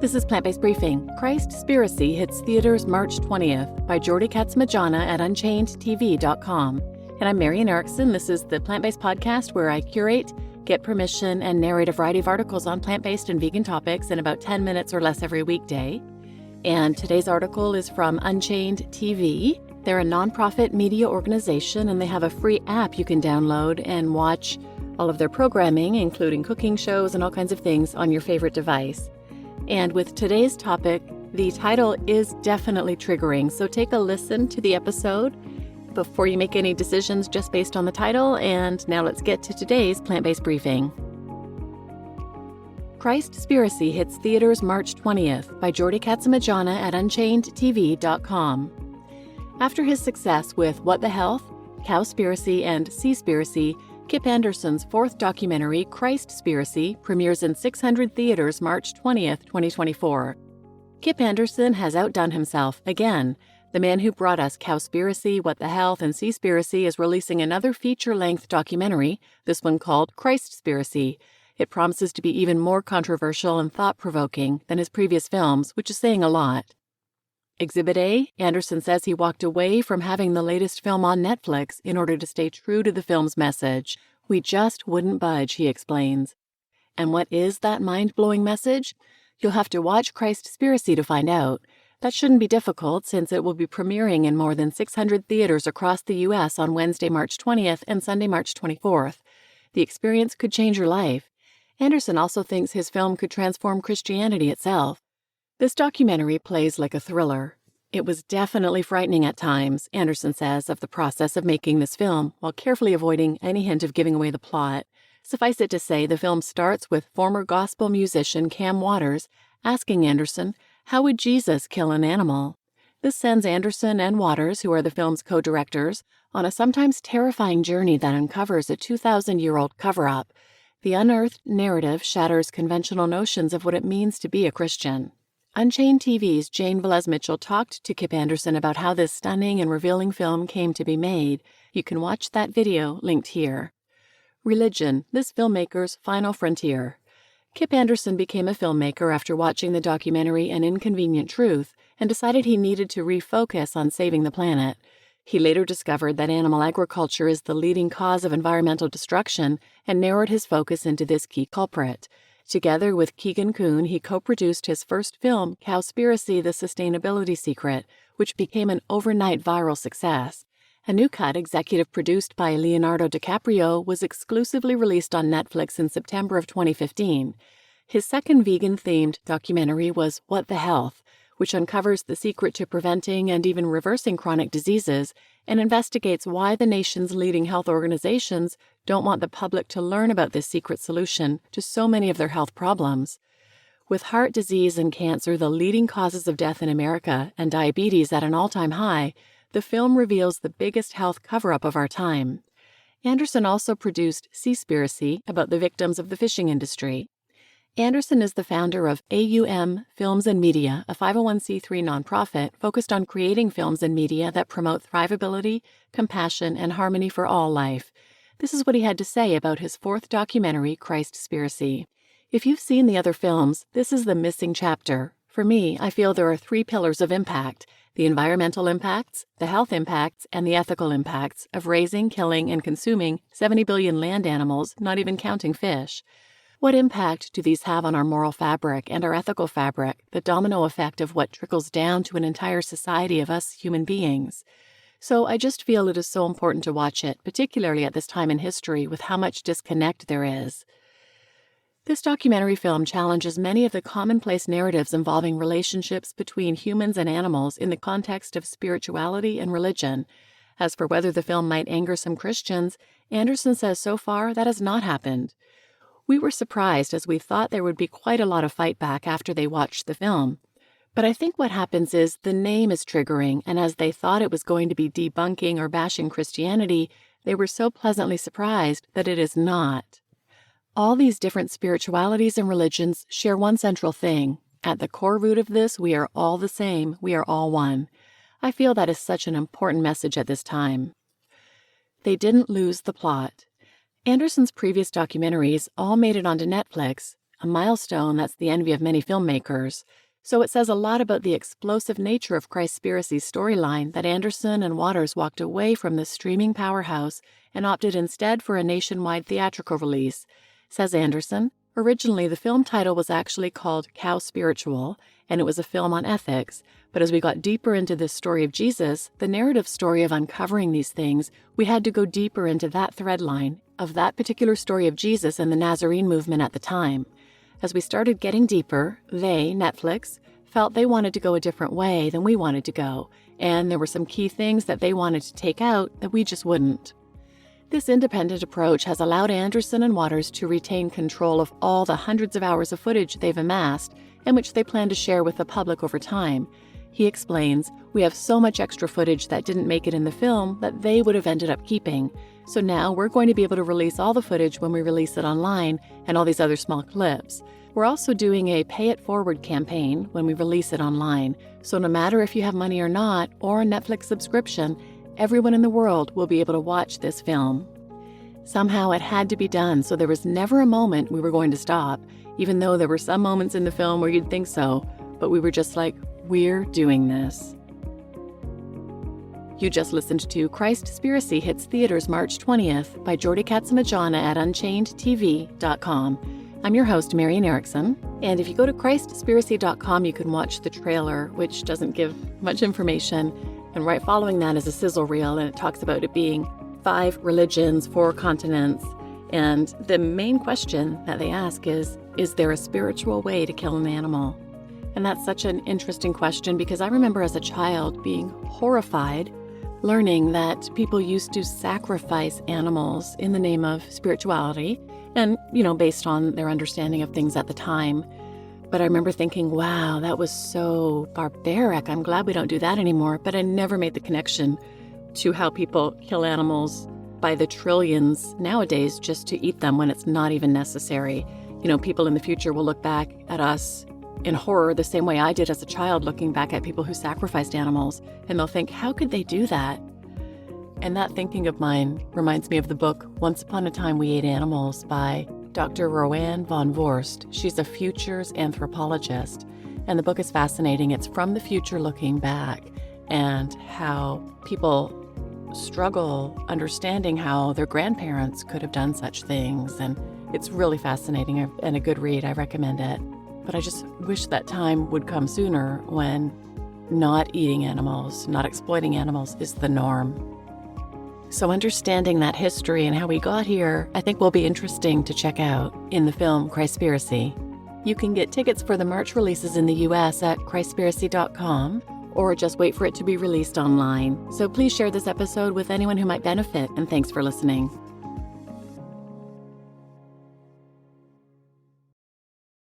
This is Plant-Based Briefing. Christspiracy hits theaters March 20th by Jordi Casamitjana at unchainedtv.com. And I'm Marian Erickson. This is the Plant-Based Podcast where I curate, get permission, and narrate a variety of articles on plant-based and vegan topics in about 10 minutes or less every weekday. And today's article is from Unchained TV. They're a nonprofit media organization, and they have a free app you can download and watch all of their programming, including cooking shows and all kinds of things on your favorite device. And with today's topic, the title is definitely triggering, so take a listen to the episode before you make any decisions just based on the title. And now let's get to today's Plant-Based Briefing. Christspiracy hits theaters March 20th by Jordi Casamitjana at unchainedtv.com. After his success with What the Health, Cowspiracy, and Seaspiracy, Kip Anderson's fourth documentary, Christspiracy, premieres in 600 theaters March 20th, 2024. Kip Anderson has outdone himself again. The man who brought us Cowspiracy, What the Health, and Seaspiracy is releasing another feature-length documentary, this one called Christspiracy. It promises to be even more controversial and thought-provoking than his previous films, which is saying a lot. Exhibit A, Anderson says he walked away from having the latest film on Netflix in order to stay true to the film's message. We just wouldn't budge, he explains. And what is that mind-blowing message? You'll have to watch Christspiracy to find out. That shouldn't be difficult since it will be premiering in more than 600 theaters across the U.S. on Wednesday, March 20th and Sunday, March 24th. The experience could change your life. Anderson also thinks his film could transform Christianity itself. This documentary plays like a thriller. It was definitely frightening at times, Anderson says, of the process of making this film, while carefully avoiding any hint of giving away the plot. Suffice it to say, the film starts with former gospel musician Cam Waters asking Anderson, how would Jesus kill an animal? This sends Anderson and Waters, who are the film's co-directors, on a sometimes terrifying journey that uncovers a 2,000-year-old cover-up. The unearthed narrative shatters conventional notions of what it means to be a Christian. Unchained TV's Jane Velez-Mitchell talked to Kip Anderson about how this stunning and revealing film came to be made. You can watch that video linked here. Religion, this filmmaker's final frontier. Kip Anderson became a filmmaker after watching the documentary An Inconvenient Truth and decided he needed to refocus on saving the planet. He later discovered that animal agriculture is the leading cause of environmental destruction and narrowed his focus into this key culprit. Together with Keegan Kuhn, he co-produced his first film, Cowspiracy: The Sustainability Secret, which became an overnight viral success. A new cut, executive produced by Leonardo DiCaprio, was exclusively released on Netflix in September of 2015. His second vegan-themed documentary was What the Health, which uncovers the secret to preventing and even reversing chronic diseases and investigates why the nation's leading health organizations don't want the public to learn about this secret solution to so many of their health problems. With heart disease and cancer the leading causes of death in America and diabetes at an all-time high, the film reveals the biggest health cover-up of our time. Anderson also produced Seaspiracy, about the victims of the fishing industry. Anderson is the founder of AUM Films and Media, a 501c3 nonprofit focused on creating films and media that promote thrivability, compassion, and harmony for all life. This is what he had to say about his fourth documentary, Christspiracy. If you've seen the other films, this is the missing chapter. For me, I feel there are three pillars of impact: the environmental impacts, the health impacts, and the ethical impacts of raising, killing, and consuming 70 billion land animals, not even counting fish. What impact do these have on our moral fabric and our ethical fabric, the domino effect of what trickles down to an entire society of us human beings? So I just feel it is so important to watch it, particularly at this time in history with how much disconnect there is. This documentary film challenges many of the commonplace narratives involving relationships between humans and animals in the context of spirituality and religion. As for whether the film might anger some Christians, Anderson says so far that has not happened. We were surprised as we thought there would be quite a lot of fight back after they watched the film. But I think what happens is the name is triggering, and as they thought it was going to be debunking or bashing Christianity, they were so pleasantly surprised that it is not. All these different spiritualities and religions share one central thing. At the core root of this, we are all the same, we are all one. I feel that is such an important message at this time. They didn't lose the plot. Anderson's previous documentaries all made it onto Netflix. a milestone that's the envy of many filmmakers. So it says a lot about the explosive nature of Christspiracy's storyline that Anderson and Waters walked away from the streaming powerhouse and opted instead for a nationwide theatrical release. Says Anderson, originally the film title was actually called Cowspiracy, and it was a film on ethics. But as we got deeper into this story of Jesus, the narrative story of uncovering these things, we had to go deeper into that thread line of that particular story of Jesus and the Nazarene movement at the time. As we started getting deeper, they, Netflix, felt they wanted to go a different way than we wanted to go, and there were some key things that they wanted to take out that we just wouldn't. This independent approach has allowed Anderson and Waters to retain control of all the hundreds of hours of footage they've amassed and which they plan to share with the public over time. He explains, "We have so much extra footage that didn't make it in the film that they would have ended up keeping. So now we're going to be able to release all the footage when we release it online and all these other small clips. We're also doing a pay it forward campaign when we release it online. So no matter if you have money or not, or a Netflix subscription, everyone in the world will be able to watch this film." Somehow it had to be done, so there was never a moment we were going to stop, even though there were some moments in the film where you'd think so, but we were just like, we're doing this. You just listened to Christspiracy hits theaters March 20th by Jordi Casamitjana at unchainedtv.com. I'm your host, Marian Erickson, and if you go to Christspiracy.com, you can watch the trailer, which doesn't give much information, and right following that is a sizzle reel, and it talks about it being 5 religions, 4 continents, and the main question that they ask is there a spiritual way to kill an animal? And that's such an interesting question because I remember as a child being horrified learning that people used to sacrifice animals in the name of spirituality and, based on their understanding of things at the time. But I remember thinking, wow, that was so barbaric. I'm glad we don't do that anymore. But I never made the connection to how people kill animals by the trillions nowadays just to eat them when it's not even necessary. People in the future will look back at us in horror the same way I did as a child looking back at people who sacrificed animals, and they'll think, how could they do that? And that thinking of mine reminds me of the book Once Upon a Time We Ate Animals by Dr. Roanne von Vorst. She's a futures anthropologist, and the book is fascinating. It's from the future looking back and how people struggle understanding how their grandparents could have done such things, and it's really fascinating and a good read. I recommend it. But I just wish that time would come sooner when not eating animals, not exploiting animals is the norm. So understanding that history and how we got here, I think will be interesting to check out in the film Christspiracy. You can get tickets for the March releases in the US at Christspiracy.com or just wait for it to be released online. So please share this episode with anyone who might benefit, and thanks for listening.